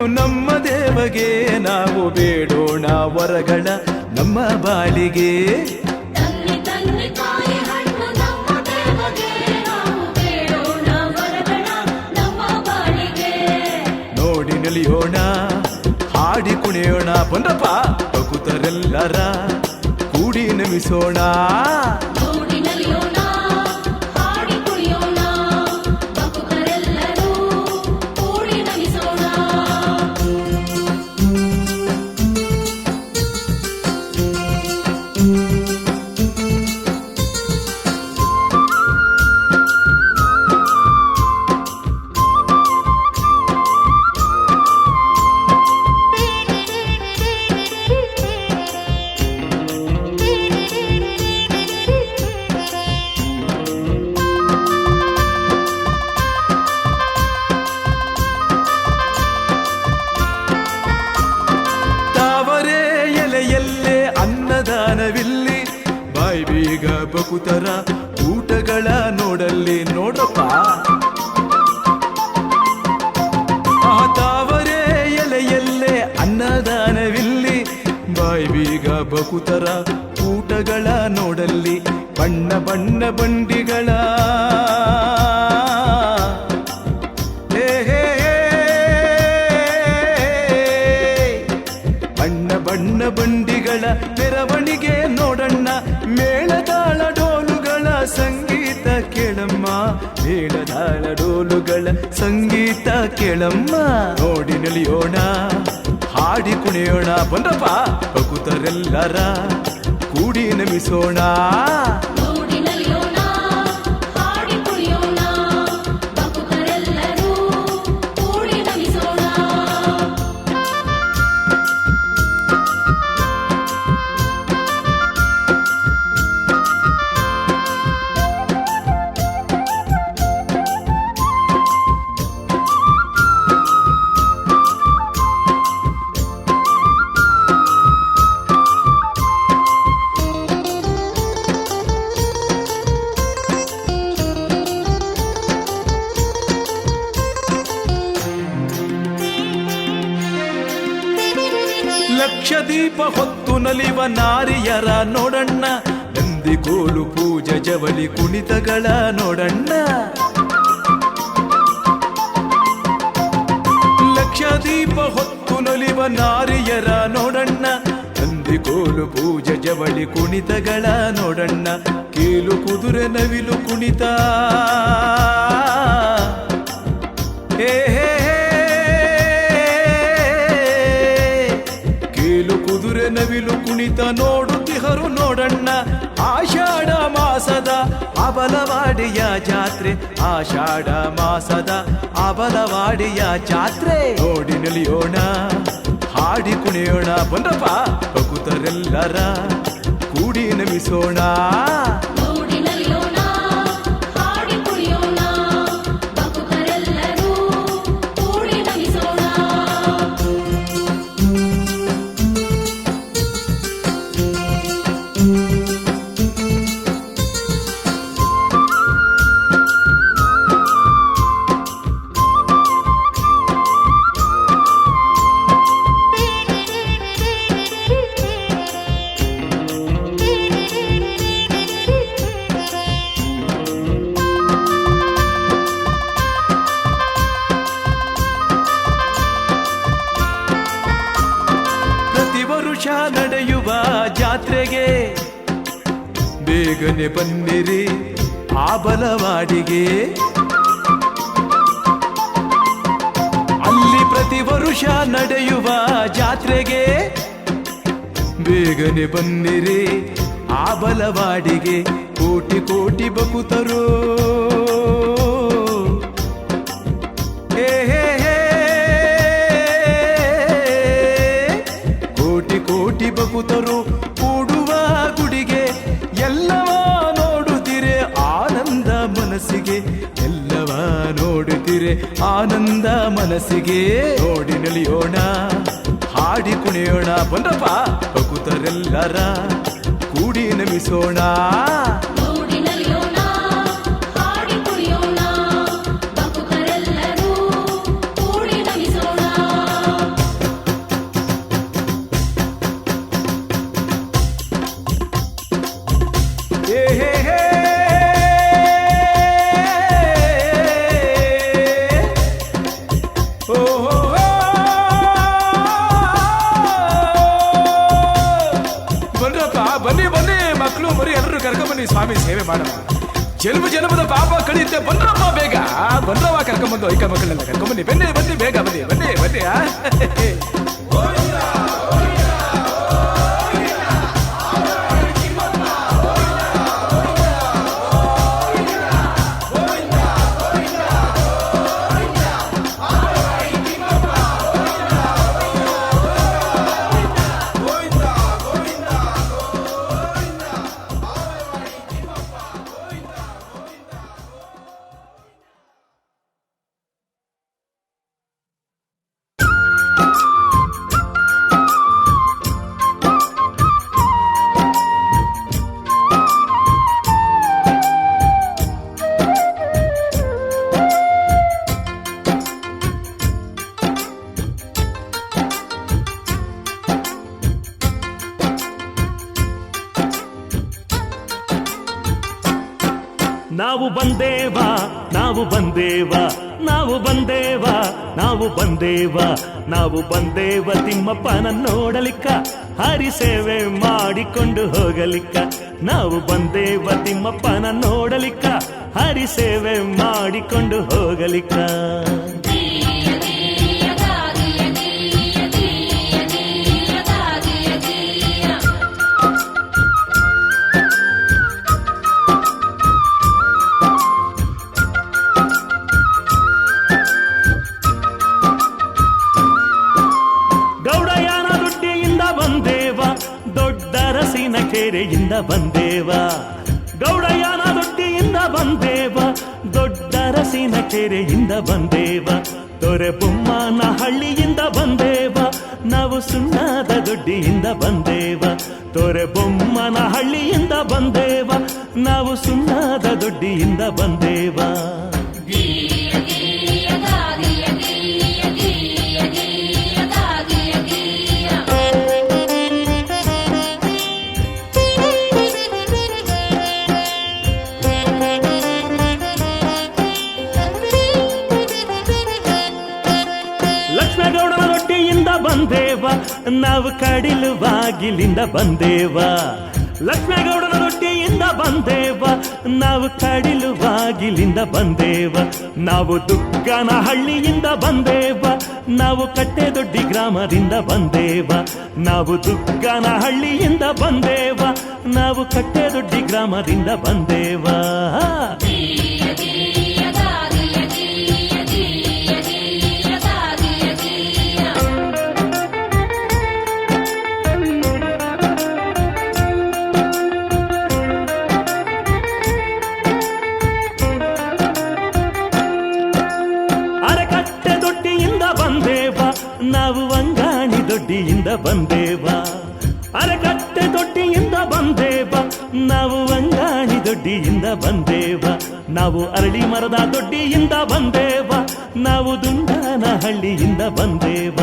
ನಮ್ಮ ದೇವಗೆ ನಾವು ಬೇಡೋಣ ವರಗಳ ನಮ್ಮ ಬಾಳಿಗೆ. ನೋಡಿ ನಲಿಯೋಣ ಹಾಡಿ ಕುಣಿಯೋಣ ಬಂದಪ್ಪ ಭಕ್ತರೆಲ್ಲರ ಕೂಡಿ ನಮಿಸೋಣ. ಅನ್ನದಾನವಿಲ್ಲಿ ಬಾಯಿ ಬೀಗ ಬಕುತರ ಊಟಗಳ ನೋಡಲ್ಲಿ ನೋಡಪ್ಪ. ತಾವರೇ ಎಲೆಯಲ್ಲೇ ಅನ್ನದಾನವಿಲ್ಲಿ ಬಾಯಿ ಬೀಗ ಬಕುತರ ಊಟಗಳ ನೋಡಲ್ಲಿ ಬಣ್ಣ ಬಣ್ಣ ಬಂಡಿಗಳ ಬಣ್ಣ ಬಂಡಿಗಳ ಮೆರವಣಿಗೆ ನೋಡಣ್ಣ. ಮೇಳದಾಳ ಡೋಲುಗಳ ಸಂಗೀತ ಕೇಳಮ್ಮ, ಮೇಳದಾಳ ಡೋಲುಗಳ ಸಂಗೀತ ಕೇಳಮ್ಮ. ನೋಡಿ ನಲಿಯೋಣ ಹಾಡಿ ಕುಣಿಯೋಣ ಬಂದಪ್ಪ ಭಕ್ತರೆಲ್ಲರ ಕೂಡಿ ನಮಿಸೋಣ. ಲಕ್ಷ ದೀಪ ಹೊತ್ತು ನಲಿವ ನಾರಿಯರ ನೋಡಣ್ಣ, ನಂದಿಗೋಲು ಪೂಜೆ ಜವಳಿ ಕುಣಿತಗಳ ನೋಡಣ್ಣ. ಲಕ್ಷ ದೀಪ ಹೊತ್ತು ನಲಿವ ನಾರಿಯರ ನೋಡಣ್ಣ, ನಂದಿಗೋಲು ಪೂಜೆ ಜವಳಿ ಕುಣಿತಗಳ ನೋಡಣ್ಣ. ಕೀಲು ಕುದುರೆ ನವಿಲು ಕುಣಿತ ಕುದುರೆ ನವಿಲು ಕುಣಿತ ನೋಡುತ್ತಿಹರು ನೋಡಣ್ಣ. ಆಷಾಢ ಮಾಸದ ಅಬಲವಾಡಿಯ ಜಾತ್ರೆ, ಆಷಾಢ ಮಾಸದ ಅಬಲವಾಡಿಯ ಜಾತ್ರೆ. ನೋಡಿ ನಲಿಯೋಣ ಹಾಡಿ ಕುಣಿಯೋಣ ಬಂದಪ್ಪ ಭಕ್ತರೆಲ್ಲರ ಕೂಡಿ ನಮಿಸೋಣ. ವರುಷ ನಡೆಯುವ ಜಾತ್ರೆಗೆ ಬೇಗನೆ ಬನ್ನಿರಿ ಆಬಲವಾಡಿಗೆ. ಅಲ್ಲಿ ಪ್ರತಿ ವರುಷ ನಡೆಯುವ ಜಾತ್ರೆಗೆ ಬೇಗನೆ ಬನ್ನಿರಿ ಆಬಲವಾಡಿಗೆ. ಕೋಟಿ ಕೋಟಿ ಬಕುತರು ಕೋಟಿ ಬಕುತರು ಕೂಡುವ ಗುಡಿಗೆ. ಎಲ್ಲವ ನೋಡುತ್ತೀರೆ ಆನಂದ ಮನಸ್ಸಿಗೆ, ಎಲ್ಲವ ನೋಡುತ್ತೀರೆ ಆನಂದ ಮನಸ್ಸಿಗೆ. ನೋಡಿ ನಲಿಯೋಣ ಹಾಡಿ ಕುಣಿಯೋಣ ಬಂದಪ್ಪ ಭಕ್ತರೆಲ್ಲರ ಕೂಡಿ ನಮಿಸೋಣ. ಬನ್ನಿ ಸ್ವಾಮಿ ಸೇವೆ ಮಾಡೋಣ. ಜನ್ಮದ ಪಾಪ ಕಳೆಯುತ್ತೆ. ಬಂದ್ರಮ್ಮ ಬೇಗ, ಬಂದ್ರವ ಕರ್ಕೊಂಬಂದು ಐಕ ಮಕ್ಕಳೆಲ್ಲ ಕರ್ಕೊಂಬನ್ನಿ. ಬನ್ನಿ ಬನ್ನಿ ಬೇಗ ಬನ್ನಿ ಬನ್ನಿ ಬನ್ನಿ. ನಾವು ಬಂದೇವ ನಾವು ಬಂದೇವ ನಾವು ಬಂದೇವ ನಾವು ಬಂದೇವ ನಾವು ಬಂದೇವ ತಿಮ್ಮಪ್ಪನ ನೋಡಲಿಕ್ಕ, ಹರಿ ಸೇವೆ ಮಾಡಿಕೊಂಡು ಹೋಗಲಿಕ್ಕ. ನಾವು ಬಂದೇವ ತಿಮ್ಮಪ್ಪನ ನೋಡಲಿಕ್ಕ, ಹರಿ ಸೇವೆ ಮಾಡಿಕೊಂಡು ಹೋಗಲಿಕ್ಕ. ಕೆರೆಯಿಂದ ಬಂದೇವ, ಗೌಡಯ್ಯನ ದೊಡ್ಡಿಯಿಂದ ಬಂದೇವ, ದೊಡ್ಡರಸಿನ ಕೆರೆಯಿಂದ ಬಂದೇವ, ದೊರೆಬೊಮ್ಮನ ಹಳ್ಳಿಯಿಂದ ಬಂದೇವ, ನಾವು ಸುಣ್ಣದ ದೊಡ್ಡಿಯಿಂದ ಬಂದೇವ, ದೊರೆಬೊಮ್ಮನ ಹಳ್ಳಿಯಿಂದ ಬಂದೇವ, ನಾವು ಸುಣ್ಣದ ದೊಡ್ಡಿಯಿಂದ ಬಂದೇವ. ಬಂದೇವ ನಾವು ಕಡಿಲು ಬಾಗಿಲಿಂದ ಬಂದೇವ, ಲಕ್ಷ್ಮೇಗೌಡನ ರೊಟ್ಟಿಯಿಂದ ಬಂದೇವ, ನಾವು ಕಡಿಲು ಬಾಗಿಲಿಂದ ಬಂದೇವ, ನಾವು ದುಗ್ಗನ ಹಳ್ಳಿಯಿಂದ ಬಂದೇವ, ನಾವು ಕಟ್ಟೆದೊಡ್ಡಿ ಗ್ರಾಮದಿಂದ ಬಂದೇವ, ನಾವು ದುಗ್ಗನ ಹಳ್ಳಿಯಿಂದ ಬಂದೇವ, ನಾವು ಕಟ್ಟೆದೊಡ್ಡಿ ಗ್ರಾಮದಿಂದ ಬಂದೇವ. ನಾವು ವಂಗಾಣಿ ದೊಡ್ಡಿಯಿಂದ ಬಂದೇವ, ಅರಕಟ್ಟೆ ದೊಡ್ಡಿಯಿಂದ ಬಂದೇವ, ನಾವು ವಂಗಾಣಿ ದೊಡ್ಡಿಯಿಂದ ಬಂದೇವ, ನಾವು ಅರಳಿ ಮರದ ದೊಡ್ಡಿಯಿಂದ ಬಂದೇವ, ನಾವು ದುಂಡನ ಹಳ್ಳಿಯಿಂದ ಬಂದೇವ,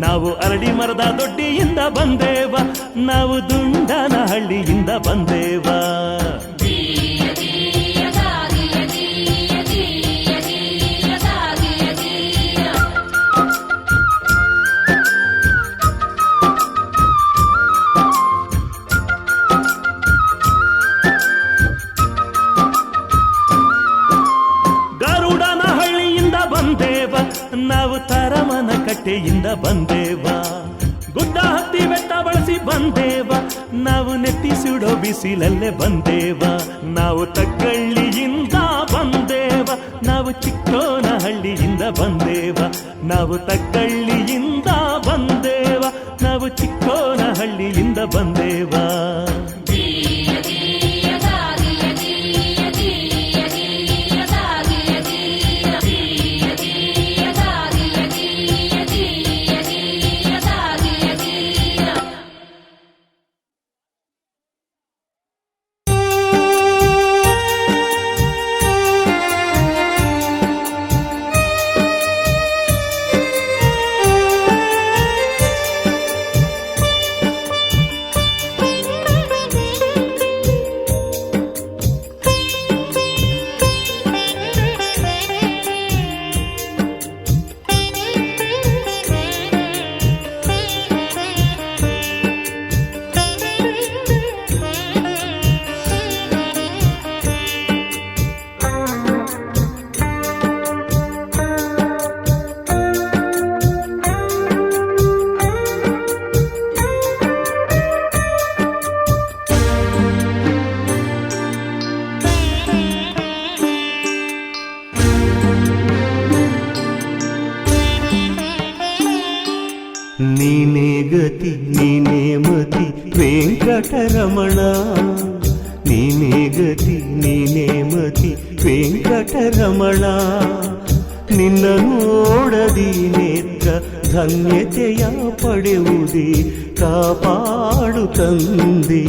ನಾವು ಅರಳಿ ಮರದ ದೊಡ್ಡಿಯಿಂದ ಬಂದೇವ, ನಾವು ದುಂಡನ ಹಳ್ಳಿಯಿಂದ ಬಂದೇವ. ನಾವು ತರಮನ ಕಟ್ಟೆಯಿಂದ ಬಂದೇವ, ಗುಡ್ಡ ಹತ್ತಿ ಬೆಟ್ಟ ಬಳಸಿ ಬಂದೇವ, ನಾವು ನೆತ್ತಿ ಸುಡೋ ಬಿಸಿಲಲ್ಲೇ ಬಂದೇವ, ನಾವು ತಕ್ಕಳ್ಳಿಯಿಂದ ಬಂದೇವ, ನಾವು ಚಿಕ್ಕೋನ ಹಳ್ಳಿಯಿಂದ ಬಂದೇವ, ನಾವು ತಕ್ಕಳ್ಳಿಯಿಂದ ಬಂದೇವ, ನಾವು ಚಿಕ್ಕೋನ ಹಳ್ಳಿಯಿಂದ ಬಂದೇವ. ನೀನೇ ಗತಿ ನೀನೇ ಮತಿ ವೆಂಕಟರಮಣ, ನೀನೇ ಗತಿ ನೀನೇ ಮತಿ ವೆಂಕಟರಮಣ. ನಿನ್ನ ನೋಡದಿ ನೇತ್ರ ಧನ್ಯತೆಯ ಪಡೆಯುವುದೇ, ಕಾಪಾಡು ತಂದೆ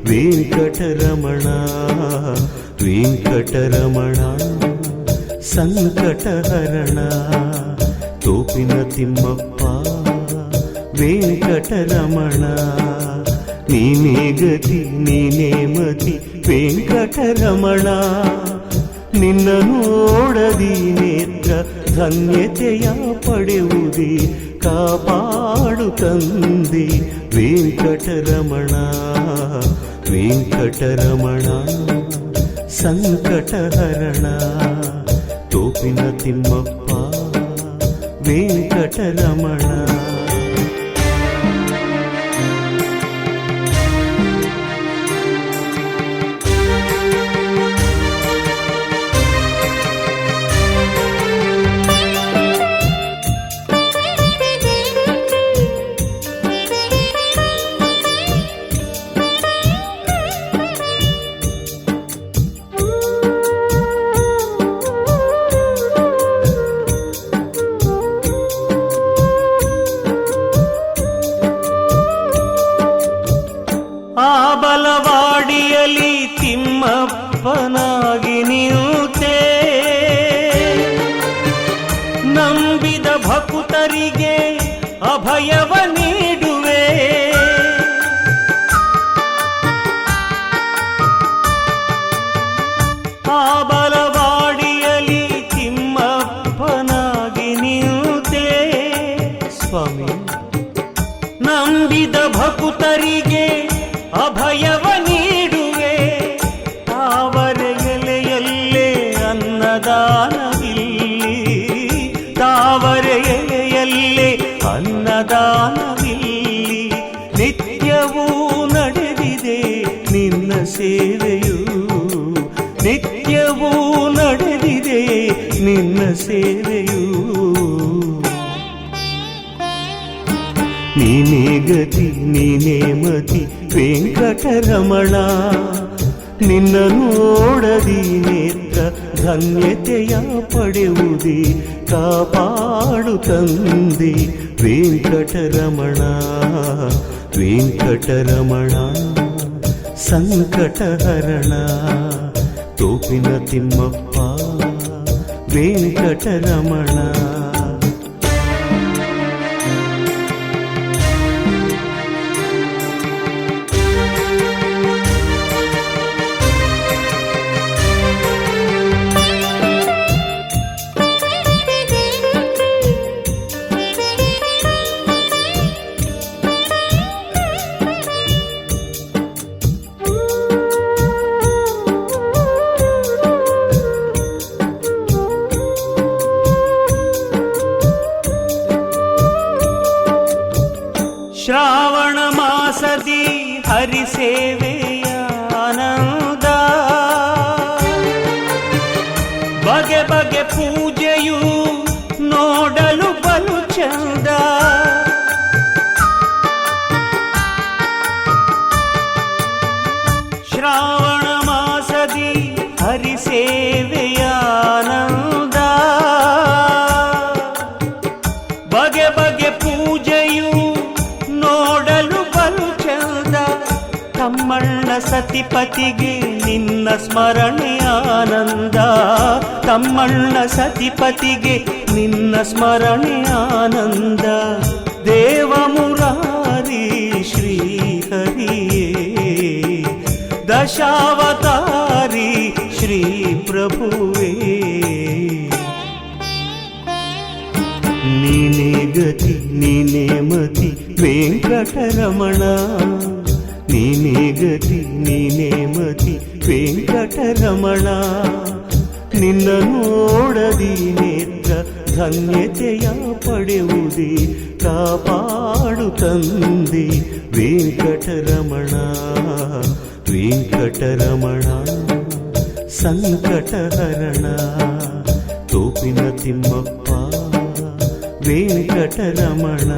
ವೆಂಕಟರಮಣ. ವೆಂಕಟರಮಣ ಸಂಕಟಹರಣ, ತೋಪಿನ ತಿಮ್ಮಪ್ಪ ವೆಂಕಟರಮಣ. ನೀನೇ ಗತಿ ನೀನೇ ಮತಿ ವೆಂಕಟರಮಣ. ನಿನ್ನ ನೋಡದಿ ನೇತ್ರ ಧನ್ಯತೆಯ ಪಡೆಯುವುದೇ, ಕಾಪಾಡು ತಂದೆ ವೆಂಕಟರಮಣ. ವೆಂಕಟರಮಣ ಸಂಕಟಹರಣ, ತೋಪಿನ ತಿಮ್ಮಪ್ಪ ವೆಂಕಟರಮಣ. ಬಲವಾಡಿಯಲಿ ತಿಮ್ಮಪ್ಪನಾಗಿ ನಿಂತೆ, ನಂಬಿದ ಭಕ್ತರಿಗೆ ಅಭಯವ ನೀಡುವೆ. ಆ ಬಲವಾಡಿಯಲಿ ತಿಮ್ಮಪ್ಪನಾಗಿ ನಿಂತೆ ಸ್ವಾಮಿ, ನಂಬಿದ ಭಕ್ತರಿಗೆ ಅಭಯವ ನೀಡುವೆ. ತಾವರೆ ಎಲೆಯಲ್ಲೇ ಅನ್ನದಾನವಿಲ್ಲಿ, ತಾವರೆ ಎಲೆಯಲ್ಲೇ ಅನ್ನದಾನವಿಲ್ಲಿ. ನಿತ್ಯವೂ ನಡೆದಿದೆ ನಿನ್ನ ಸೇವೆಯು, ನಿತ್ಯವೂ ನಡೆದಿದೆ ನಿನ್ನ ಸೇವೆಯು. ನೀನೇ ಗತಿ ನೀನೇ ಮತಿ ವೆಂಕಟರಮಣ. ನಿನ್ನ ನೋಡದಿ ನೇತ್ರ ಧನ್ಯತೆಯ ಪಡೆಯುವುದೇ, ಕಾಪಾಡು ತಂದೆ ವೆಂಕಟರಮಣ. ವೆಂಕಟರಮಣ ಸಂಕಟಹರಣ, ತೋಪಿನ ತಿಮ್ಮಪ್ಪ ವೆಂಕಟರಮಣ. ಶ್ರಾವಣ ಮಾಸದಿ ಹರಿಸೇವೆಯ ಆನಂದ, ಬಗೆ ಬಗೆ ಪೂಜೆಯು ನೋಡಲು ಬಲು ಚಂದ. ಶ್ರಾವಣ ಮಾಸದಿ ಹರಿಸೇವೆಯ ಆನಂದ, ಬಗೆ ಬಗೆ ಪೂಜೆಯು ನೋಡಲು ಬಲು ಚಂದ. ತಮ್ಮಣ್ಣ ಸತಿಪತಿಗೆ ನಿನ್ನ ಸ್ಮರಣೆ ಆನಂದ, ತಮ್ಮಣ್ಣ ಸತಿಪತಿಗೆ ನಿನ್ನ ಸ್ಮರಣೆ ಆನಂದ. ದೇವ ಮುರಾರಿ ಶ್ರೀಹರಿಯೇ, ದಶಾವತಾರಿ ಶ್ರೀ ಪ್ರಭುವೇ. ನೀನೇ ಗತಿ ನೀನೇ ಮತಿ ವೆಂಕಟರಮಣ. ನೀನೇ ಗತಿ ನೀನೇ ಮತಿ ವೆಂಕಟರಮಣ. ನಿನ್ನ ನೋಡದಿ ನೇತ್ರ ಧನ್ಯತೆಯ ಪಡೆಯುವುದೇ, ಕಾಪಾಡು ತಂದೆ ವೆಂಕಟರಮಣ. ವೆಂಕಟರಮಣ ಸಂಕಟಹರಣ, ತೋಪಿನ ತಿಮ್ಮಪ್ಪ ವೆಂಕಟರಮಣ.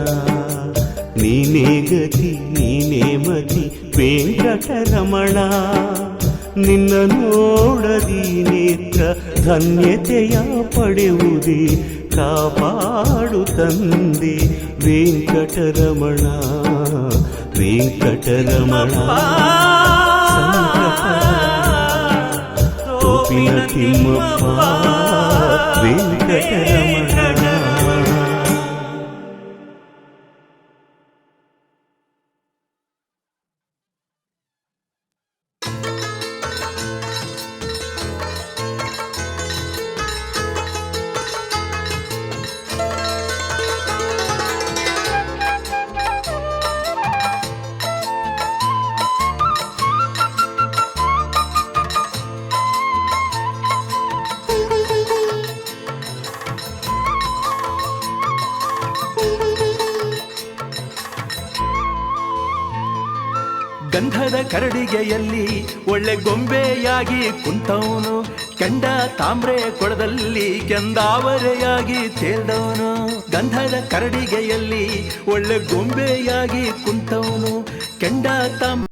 ನೀನೇ ಗತಿ ನೀನೇ ಮತಿ ವೆಂಕಟರಮಣ. ನಿನ್ನ ನೋಡದಿ ನೇತ್ರ ಧನ್ಯತೆಯ ಪಡೆಯುವುದೇ, ಕಾಪಾಡು ತಂದೆ ವೆಂಕಟರಮಣ ವೆಂಕಟರಮಣ. ತೋಪಿನ ತಿಮ್ಮಪ್ಪ ವೆಂಕಟರಮಣ. ಗಂಧದ ಕರಡಿಗೆಯಲ್ಲಿ ಒಳ್ಳೆ ಗೊಂಬೆಯಾಗಿ ಕುಂತವನು, ಕೆಂಡ ತಾಮ್ರೆ ಕೊಳದಲ್ಲಿ ಕೆಂದಾವರೆಯಾಗಿ ತೇಲ್ದವನು. ಗಂಧದ ಕರಡಿಗೆಯಲ್ಲಿ ಒಳ್ಳೆ ಗೊಂಬೆಯಾಗಿ ಕುಂತವನು, ಕೆಂಡ ತಾಮ್ರೆ